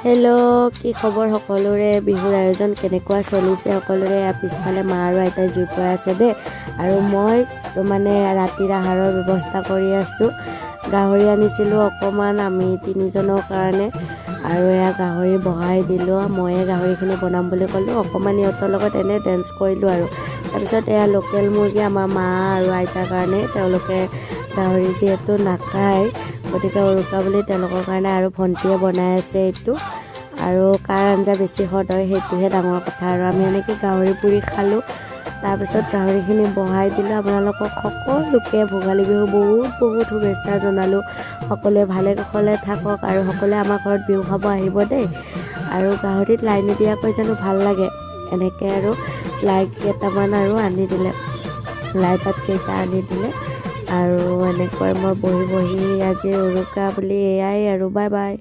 Hello' কি খবৰ সকলোৰে বিহুৰ আয়োজন কেনেকুৱা চলিছে সকলোৰে পিছফালে মা আৰু আইতাই জুই পৰাই আছে দেই আৰু মই মানে ৰাতিৰ আহাৰৰ ব্যৱস্থা কৰি আছোঁ গাহৰি আনিছিলোঁ অকণমান আমি তিনিজনৰ কাৰণে আৰু এয়া গাহৰি বহাই দিলোঁ ময়ে গাহৰিখিনি বনাম বুলি ক'লোঁ অকণমান ইহঁতৰ লগত এনে ডেন্স কৰিলোঁ আৰু তাৰপিছত এয়া লোকেল মুৰ্গী আমাৰ মা আৰু আইতাৰ কাৰণে তেওঁলোকে গাহৰি যিহেতু নাখায় গতিকে উৰুকা বুলি তেওঁলোকৰ কাৰণে আৰু ভণ্টিয়ে বনাই আছে এইটো আৰু কাৰ আঞ্জা বেছি সোৱাদ হয় সেইটোহে ডাঙৰ কথা আৰু আমি এনেকৈ গাহৰি পুৰি খালোঁ তাৰপিছত গাহৰিখিনি বহাই দিলোঁ আপোনালোকক সকলোকে ভোগালী বিহু বহুত শুভেচ্ছা জনালোঁ সকলোৱে ভালে কুশলে থাকক আৰু সকলোৱে আমাৰ ঘৰত বিহু খাব আহিব দেই আৰু গাহৰিত লাই নিদিয়াকৈ জানো ভাল লাগে এনেকৈ আৰু লাই কেইটামান আৰু আনি দিলে লাই পাত কেইটা আনি দিলে আৰু এনেকৈ মই বহি আজি উৰুকা বুলি এয়াই আৰু বাই বাই।